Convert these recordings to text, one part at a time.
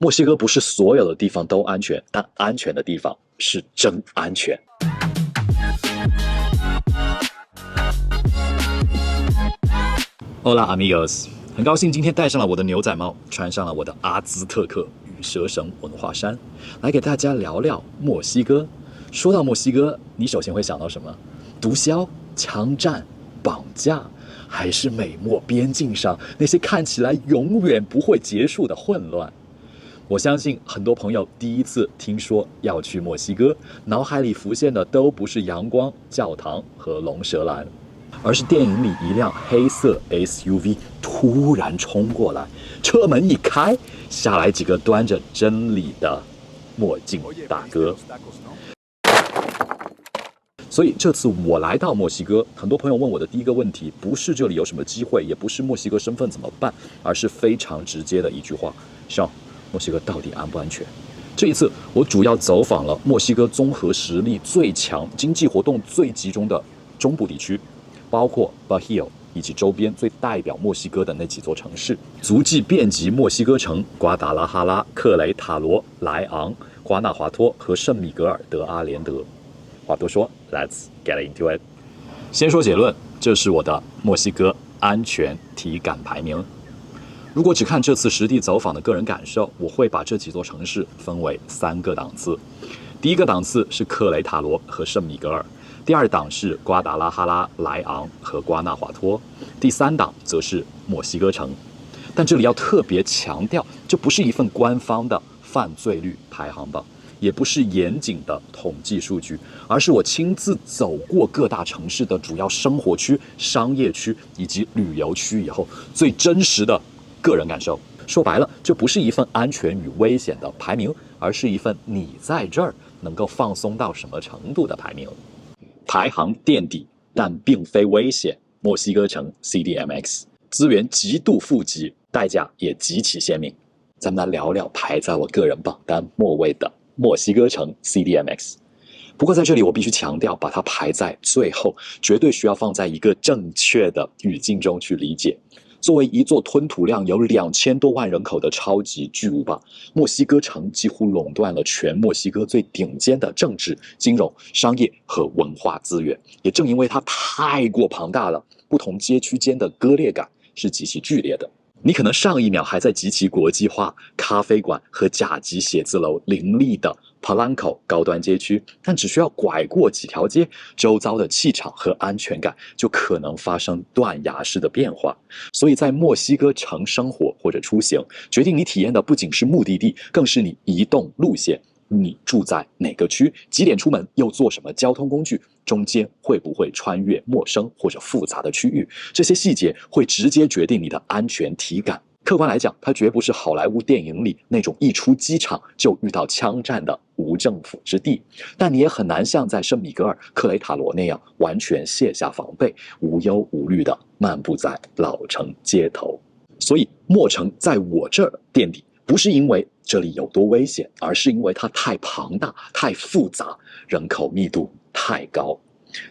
墨西哥不是所有的地方都安全，但安全的地方是真安全。Hola amigos， 很高興今天戴上了我的牛仔帽，穿上了我的阿茲特克與蛇繩文化衫，來給大家聊聊墨西哥。說到墨西哥，你首先會想到什麼？毒梟、槍戰、綁架，還是美墨邊境上那些看起來永遠不會結束的混亂？我相信很多朋友第一次聽說要去墨西哥，腦海裡浮現的都不是陽光、教堂和龍舌蘭，而是電影裡一輛黑色 SUV 突然衝過來，車門一開，下來幾個端着真理的墨鏡大哥。所以這次我來到墨西哥，很多朋友問我的第一個問題，不是這裡有什麼機會，也不是墨西哥身份怎麼辦，而是非常直接的一句話：Sean，墨西哥到底安不安全？這一次我主要走訪了墨西哥綜合實力最強、經濟活動最集中的中部地區，包括 Bajío 以及周邊最代表墨西哥的那幾座城市，足跡遍及墨西哥城、瓜達拉哈拉、克雷塔羅、萊昂、瓜納華托和聖米格爾德阿連德。話多說 ，Let's get into it。先說結論，這是我的墨西哥安全體感排名。如果只看這次實地走訪的個人感受，我會把這幾座城市分為3個檔次。第一個檔次是克雷塔羅和聖米格爾，第二檔是瓜達拉哈拉、萊昂和瓜納華托，第3檔則是墨西哥城。但這裡要特別強調，這不是一份官方的犯罪率排行榜，也不是嚴謹的統計數據，而是我親自走過各大城市的主要生活區、商業區以及旅遊區以後，最真實的個人感受。說白了，這不是一份安全與危險的排名，而是一份你在這兒能夠放鬆到什麼程度的排名。排行墊底，但並非危險。墨西哥城 CDMX 資源極度富集，代價也極其鮮明。咱們來聊聊排在我個人榜單末位的墨西哥城 CDMX。不過在這裡我必須強調，把它排在最後，絕對需要放在一個正確的語境中去理解。作為一座吞吐量有2000多萬人口的超級巨無霸，墨西哥城幾乎壟斷了全墨西哥最頂尖的政治、金融、商業和文化資源。也正因為它太過龐大了，不同街區間的割裂感是極其劇烈的。你可能上一秒還在極其國際化、咖啡館和甲級寫字樓林立的 Polanco 高端街區，但只需要拐過幾條街，周遭的氣場和安全感就可能發生斷崖式的變化。所以在墨西哥城生活或者出行，決定你體驗的不僅是目的地，更是你移動路線。你住在哪個區？幾點出門？又坐什麼交通工具？中間會不會穿越陌生或者複雜的區域？這些細節會直接決定你的安全體感。客觀來講，它絕不是好萊塢電影裡那種一出機場就遇到槍戰的無政府之地，但你也很難像在聖米格爾、克雷塔羅那樣完全卸下防備，無憂無慮地漫步在老城街頭。所以，墨城在我這兒墊底。不是因為這裡有多危險，而是因為它太龐大、太複雜，人口密度太高。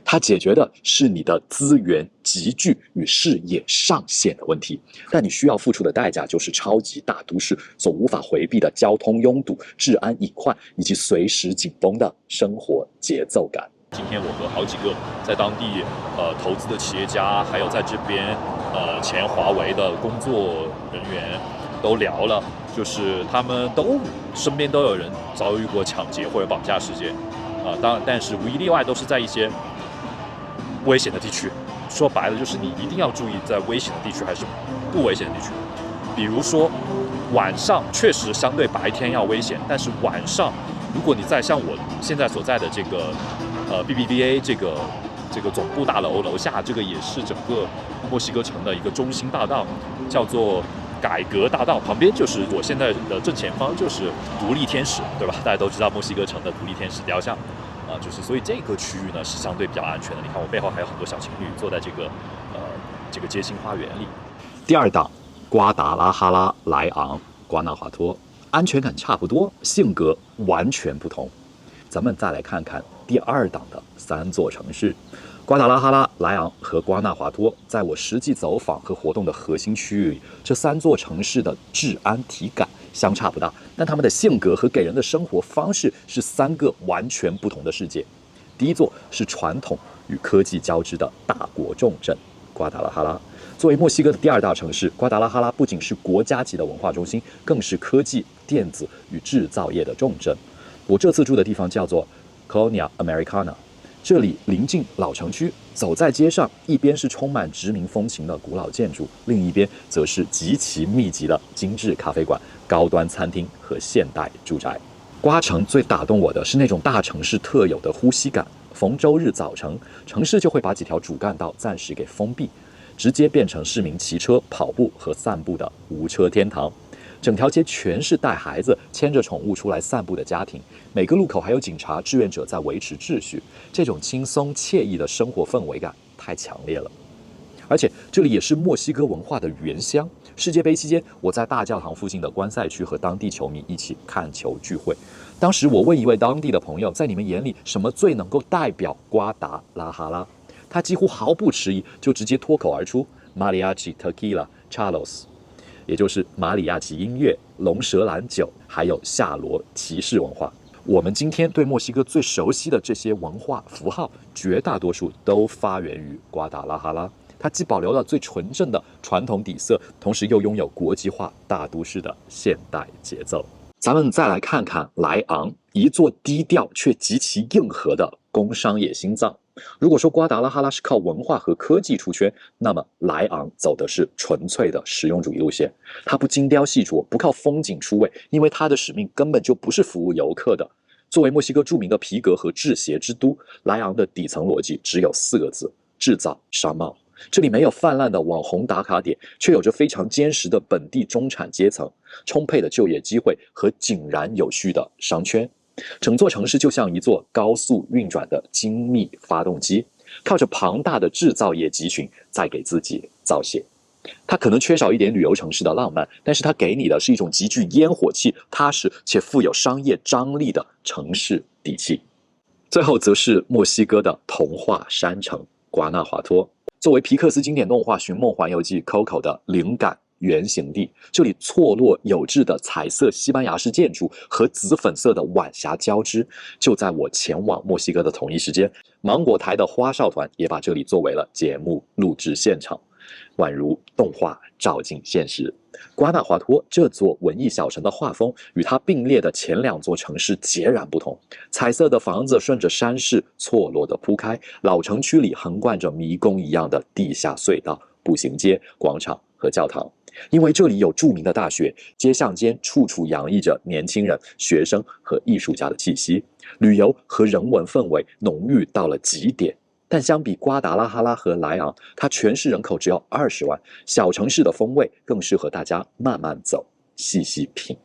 它解決的是你的資源集聚與視野上限的問題，但你需要付出的代價就是超級大都市所無法回避的交通擁堵、治安隱患以及隨時緊繃的生活節奏感。今天我和好幾個在當地投資的企業家，還有在這邊前華為的工作人員都聊了。就是他們都身邊都有人遭遇過搶劫或者綁架事件，但是無一例外都是在一些危險的地區。說白了，就是你一定要注意在危險的地區還是不危險的地區。比如說晚上確實相對白天要危險，但是晚上如果你在像我現在所在的這個BBVA 这個總部大樓樓下，這個也是整個墨西哥城的一個中心大道，叫做改革大道，旁邊就是我現在的正前方就是獨立天使，對吧？大家都知道墨西哥城的獨立天使雕像，就是所以這個區域呢是相对比較安全的。你看我背後還有很多小情侶坐在這個街心花園裡。第二檔，瓜達拉哈拉、萊昂、瓜納華托，安全感差不多，性格完全不同。咱們再來看看第二檔的3座城市。瓜達拉哈拉、萊昂和瓜納華托，在我實際走訪和活動的核心區域裡，這3座城市的治安體感相差不大，但他們的性格和給人的生活方式是3個完全不同的世界。第一座是傳統與科技交織的大國重鎮瓜達拉哈拉。作為墨西哥的第2大城市，瓜達拉哈拉不僅是國家級的文化中心，更是科技、電子與製造業的重鎮。我這次住的地方叫做 Colonia Americana， 這裡臨近老城區，走在街上，一邊是充滿殖民風情的古老建築，另一邊則是極其密集的精緻咖啡館、高端餐廳和現代住宅。瓜城最打動我的是那種大城市特有的呼吸感。逢周日早晨，城市就會把幾條主幹道暫時給封閉，直接變成市民騎車、跑步和散步的無車天堂。整條街全是帶孩子、牽着寵物出來散步的家庭，每個路口還有警察、志願者在維持秩序。這種輕鬆愜意的生活氛圍感太強烈了。而且這裡也是墨西哥文化的原鄉。世界杯期間，我在大教堂附近的觀賽區和當地球迷一起看球聚會。當時我問一位當地的朋友，在你們眼裡什麼最能夠代表瓜達拉哈拉？他幾乎毫不遲疑，就直接脫口而出 Mariachi Tequila Charlos， 也就是馬里亞奇音樂、龍舌蘭酒，還有夏罗骑士文化。我們今天對墨西哥最熟悉的這些文化符號，絕大多數都發源於瓜達拉哈拉。它既保留了最純正的傳統底色，同時又擁有國際化大都市的現代節奏。咱們再來看看萊昂，一座低調卻極其硬核的工商業心臟。如果說瓜達拉哈拉是靠文化和科技出圈，那麼萊昂走的是純粹的實用主義路線。它不精雕細琢，不靠風景出位，因為它的使命根本就不是服務遊客的。作為墨西哥著名的皮革和製鞋之都，萊昂的底層邏輯只有4個字：製造商貿。這裡沒有泛濫的網紅打卡點，卻有着非常堅實的本地中產階層、充沛的就業機會和井然有序的商圈。整座城市就像一座高速運轉的精密發動機，靠着龐大的製造業集群在給自己造血。它可能缺少一點旅遊城市的浪漫，但是它給你的是一種極具煙火氣、踏實且富有商業張力的城市底氣。最後則是墨西哥的童話山城瓜納華托。作為皮克斯經典動畫《尋夢環遊記》Coco 的靈感原型地，這裡錯落有致的彩色西班牙式建築和紫粉色的晚霞交織。就在我前往墨西哥的同一時間，芒果台的花少團也把這裡作為了節目錄制現場，宛如動畫照進現實。瓜納華托這座文藝小城的畫風與它並列的前2座城市截然不同。彩色的房子順着山勢錯落地鋪開，老城區裡橫貫着迷宮一樣的地下隧道、步行街、廣場和教堂。因為這裡有著名的大學，街巷間處處洋溢着年輕人、學生和藝術家的氣息，旅遊和人文氛圍濃郁到了極點。但相比瓜達拉哈拉和萊昂，它全市人口只有20萬，小城市的風味更適合大家慢慢走、細細品。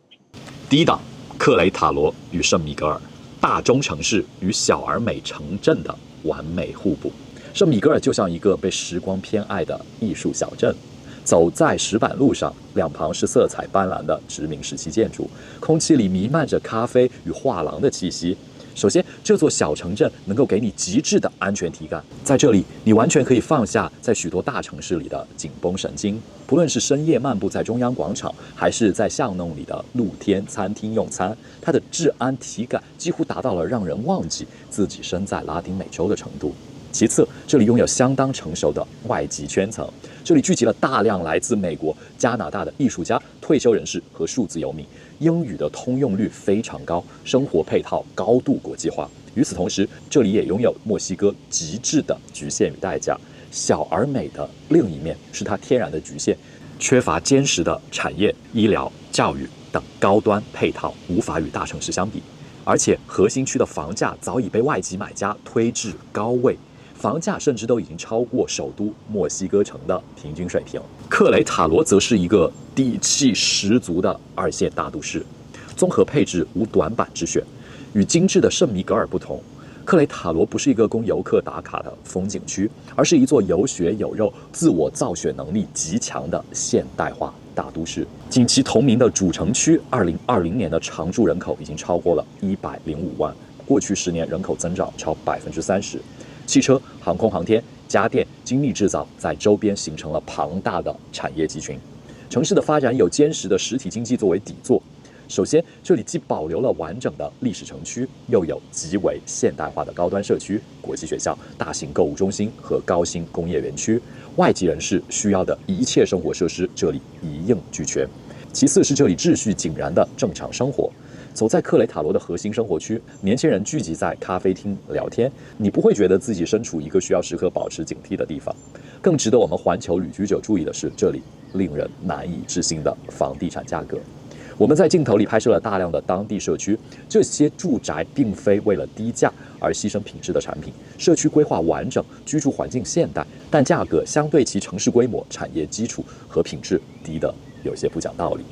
第一檔，克雷塔羅與聖米格爾，大中城市與小而美城鎮的完美互補。聖米格爾就像一個被時光偏愛的藝術小鎮，走在石板路上，兩旁是色彩斑斕的殖民時期建築，空氣裡彌漫着咖啡與畫廊的氣息。首先，這座小城鎮能夠給你極致的安全體感，在這裡，你完全可以放下在許多大城市裡的緊繃神經。不論是深夜漫步在中央廣場，還是在巷弄裡的露天餐廳用餐，它的治安體感幾乎達到了讓人忘記自己身在拉丁美洲的程度。其次，這裡擁有相當成熟的外籍圈層，這裡聚集了大量來自美國、加拿大的藝術家、退休人士和數字游民，英語的通用率非常高，生活配套高度國際化。與此同時，這裡也擁有墨西哥極致的局限與代價。小而美的另一面是它天然的局限，缺乏堅實的產業、醫療、教育等高端配套，無法與大城市相比。而且核心區的房價早已被外籍買家推至高位，房價甚至都已經超過首都墨西哥城的平均水平。克雷塔羅則是一個地氣十足的2線大都市，綜合配置無短板之選。與精緻的聖米格爾不同，克雷塔羅不是一個供遊客打卡的風景區，而是一座有血有肉、自我造血能力極強的現代化大都市。僅其同名的主城區，2020年的常住人口已經超過了105萬，過去10年人口增長超30%。汽車、航空航天、家電、精密製造在周邊形成了龐大的產業集群。城市的發展有堅實的實體經濟作為底座，首先，這裡既保留了完整的歷史城區，又有極為現代化的高端社區、國際學校、大型購物中心和高新工業園區，外籍人士需要的一切生活設施這裡一應俱全。其次是這裡秩序井然的正常生活。走在克雷塔羅的核心生活區，年輕人聚集在咖啡廳聊天，你不會覺得自己身處一個需要時刻保持警惕的地方。更值得我們環球旅居者注意的是，這裡令人難以置信的房地產價格。我們在鏡頭裡拍攝了大量的當地社區，這些住宅並非為了低價而犧牲品質的產品，社區規劃完整，居住環境現代，但價格相對其城市規模、產業基礎和品質低得有些不講道理。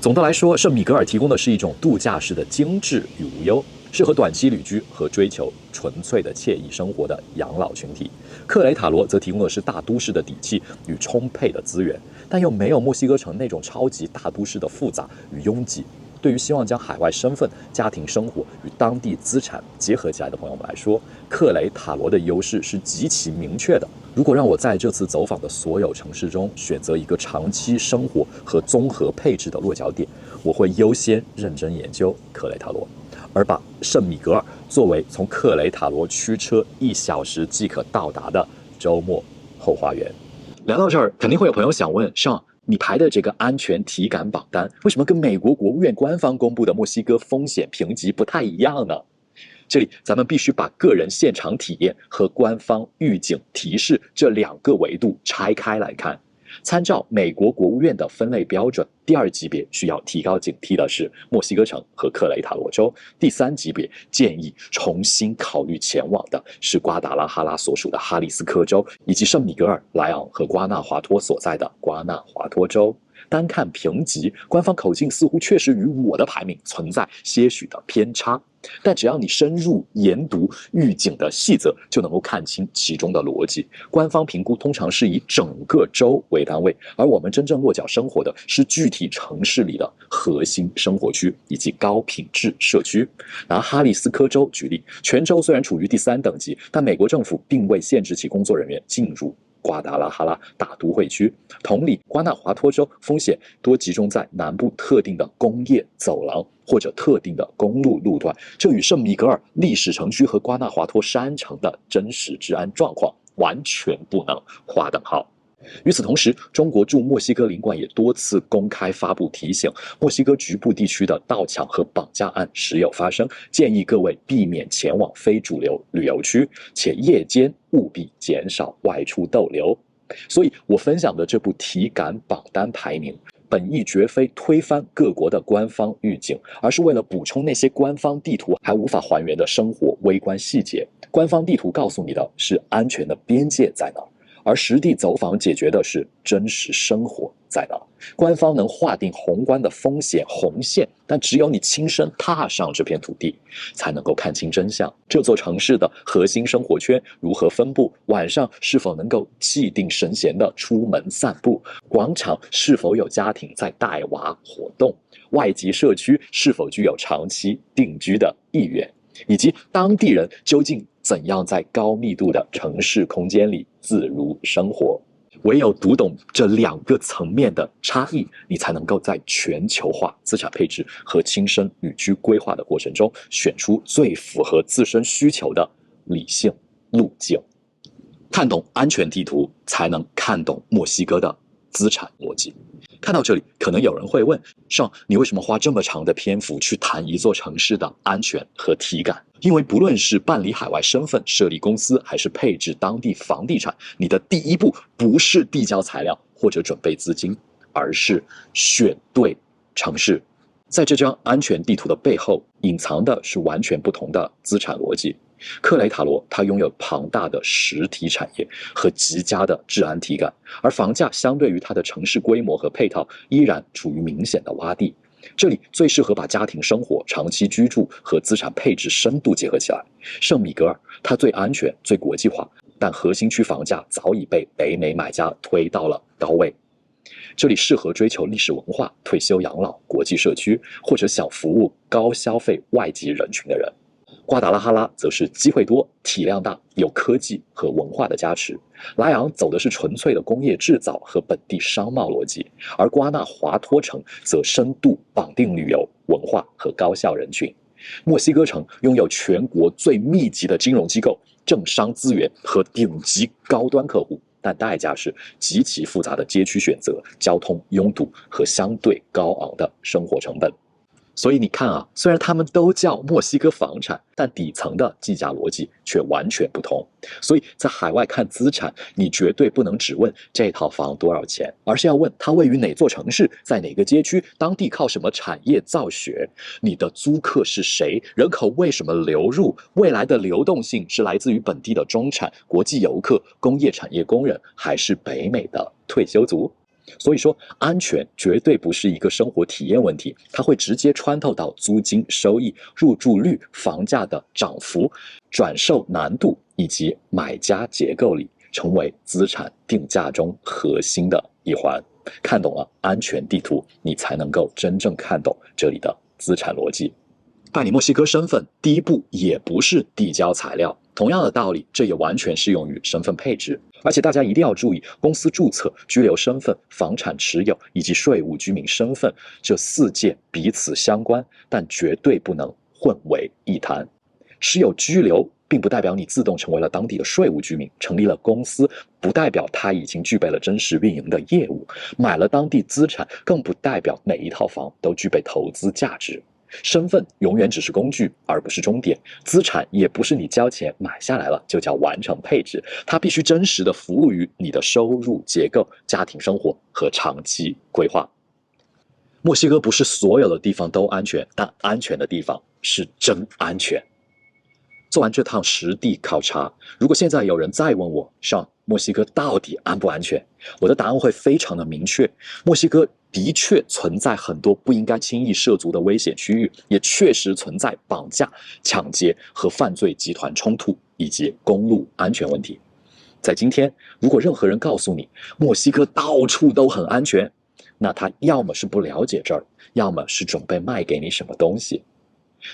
總的來說，聖米格爾提供的是一種度假式的精緻與無憂，適合短期旅居和追求純粹的愜意生活的養老群體。克雷塔羅則提供的是大都市的底氣與充沛的資源，但又沒有墨西哥城那種超級大都市的複雜與擁擠。對於希望將海外身份、家庭生活與當地資產結合起來的朋友們來說，克雷塔羅的優勢是極其明確的。如果讓我在這次走訪的所有城市中選擇一個長期生活和綜合配置的落腳點，我會優先認真研究克雷塔羅，而把聖米格爾作為從克雷塔羅驅車1小時即可到達的周末後花園。聊到這兒，肯定會有朋友想問，Sean，你排的這個安全體感榜單，為什麼跟美國國務院官方公布的墨西哥風險評級不太一樣呢？這裡咱們必須把個人現場體驗和官方預警提示這兩個維度拆開來看。參照美國國務院的分類標準，第2級別需要提高警惕的是墨西哥城和克雷塔羅州，第3級別建議重新考慮前往的是瓜達拉哈拉所屬的哈里斯科州，以及聖米格爾、萊昂和瓜納華托所在的瓜納華托州。單看評級，官方口徑似乎確實與我的排名存在些許的偏差，但只要你深入研讀預警的細則，就能夠看清其中的邏輯。官方評估通常是以整個州為單位，而我們真正落腳生活的是具體城市裡的核心生活區以及高品質社區。拿哈里斯科州舉例，全州虽然處於第3等級，但美國政府並未限制其工作人員進入瓜達拉哈拉大都會區。同理，瓜納華托州風險多集中在南部特定的工業走廊或者特定的公路路段，這與聖米格爾歷史城區和瓜納華托山城的真實治安狀況完全不能劃等號。與此同時，中國駐墨西哥領館也多次公開發布提醒，墨西哥局部地區的盜搶和綁架案時有發生，建議各位避免前往非主流旅遊區，且夜間務必減少外出逗留。所以我分享的這部體感榜單排名，本意絕非推翻各國的官方預警，而是為了補充那些官方地圖還無法還原的生活微觀細節。官方地圖告訴你的是安全的邊界在哪兒，而實地走訪解決的是真實生活在哪。官方能劃定宏觀的風險紅線，但只有你親身踏上這片土地，才能夠看清真相。這座城市的核心生活圈如何分布？晚上是否能夠氣定神閒地出門散步？廣場是否有家庭在帶娃活動？外籍社區是否具有長期定居的意願？以及當地人究竟怎樣在高密度的城市空間裡自如生活？唯有讀懂這2個層面的差異，你才能夠在全球化資產配置和親身旅居規劃的過程中，選出最符合自身需求的理性路徑。看懂安全地圖，才能看懂墨西哥的資產邏輯。看到這裡，可能有人會問，Sean，你為什麼花這麼長的篇幅去談一座城市的安全和體感？因為不論是辦理海外身份、設立公司，還是配置當地房地產，你的第一步不是遞交材料或者準備資金，而是選對城市。在這張安全地圖的背後，隱藏的是完全不同的資產邏輯。克雷塔羅它擁有龐大的實體產業和極佳的治安體感，而房價相對於它的城市規模和配套依然處於明顯的洼地。這裡最適合把家庭生活、長期居住和資產配置深度結合起來。聖米格爾它最安全、最國際化，但核心區房價早已被北美買家推到了高位。這裡適合追求歷史文化、退休養老、國際社區，或者想服務高消費外籍人群的人。瓜達拉哈拉則是機會多、體量大、有科技和文化的加持。萊昂走的是純粹的工業製造和本地商貿邏輯，而瓜納華托城則深度綁定旅遊、文化和高效人群。墨西哥城擁有全國最密集的金融機構、政商資源和頂級高端客戶，但代價是極其複雜的街區選擇、交通擁堵和相對高昂的生活成本。所以你看啊，雖然他們都叫墨西哥房產，但底層的計價邏輯卻完全不同。所以在海外看資產，你絕對不能只問這套房多少錢，而是要問它位於哪座城市，在哪個街區，當地靠什麼產業造血，你的租客是誰，人口為什麼流入，未來的流動性是來自於本地的中產、國際遊客、工業產業工人，還是北美的退休族。所以說，安全絕對不是一個生活體驗問題，它會直接穿透到租金收益、入住率、房價的漲幅、轉售難度以及買家結構裡，成為資產定價中核心的一環。看懂了安全地圖，你才能夠真正看懂這裡的資產邏輯。辦理墨西哥身份，第一步也不是遞交材料。同樣的道理，這也完全適用於身份配置。而且大家一定要注意，公司註冊、居留身份、房產持有以及稅務居民身份這4件彼此相關，但絕對不能混為一談。持有居留並不代表你自動成為了當地的稅務居民，成立了公司不代表它已經具備了真實運營的業務，買了當地資產更不代表每一套房都具備投資價值。身份永遠只是工具，而不是終點。資產也不是你交錢買下來了就叫完成配置，它必須真實的服務於你的收入結構、家庭生活和長期規劃。墨西哥不是所有的地方都安全，但安全的地方是真安全。做完這趟實地考察，如果現在有人再問我，上墨西哥到底安不安全？我的答案會非常的明確。墨西哥的確存在很多不應該輕易涉足的危險區域，也確實存在綁架、搶劫和犯罪集團衝突以及公路安全問題。在今天，如果任何人告訴你墨西哥到處都很安全，那他要麼是不了解這兒，要麼是準備賣給你什麼東西。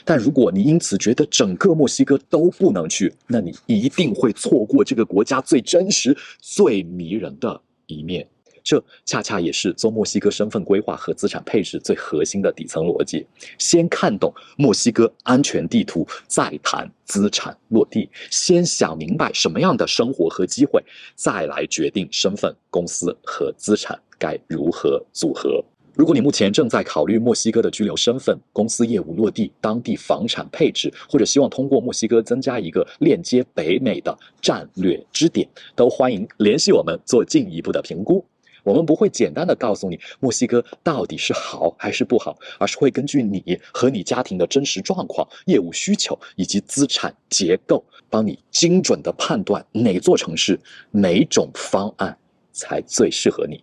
但如果你因此覺得整個墨西哥都不能去，那你一定會錯過這個國家最真實、最迷人的一面。這恰恰也是做墨西哥身份規劃和資產配置最核心的底層邏輯。先看懂墨西哥安全地圖，再談資產落地。先想明白什麼樣的生活和機會，再來決定身份、公司和資產該如何組合。如果你目前正在考慮墨西哥的居留身份、公司業務落地、當地房產配置，或者希望通過墨西哥增加一個鏈接北美的戰略支點，都歡迎聯繫我們做進一步的評估。我們不會簡單的告訴你墨西哥到底是好還是不好，而是會根據你和你家庭的真實狀況、業務需求以及資產結構，幫你精準的判斷哪座城市、哪種方案才最適合你。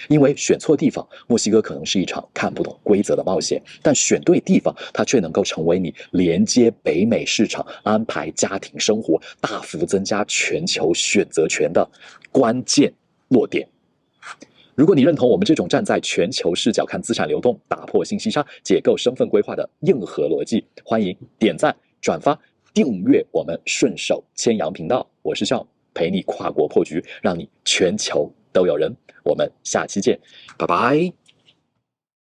因為選錯地方，墨西哥可能是一場看不懂規則的冒險，但選對地方，它卻能夠成為你連接北美市場、安排家庭生活、大幅增加全球選擇權的關鍵落點。如果你認同我們這種站在全球視角看資產流動、打破信息差、解構身份規劃的硬核邏輯，歡迎點讚、轉發、訂閱我們順手牽羊頻道。我是Sean，陪你跨國破局，讓你全球都有人。我們下期見，拜拜。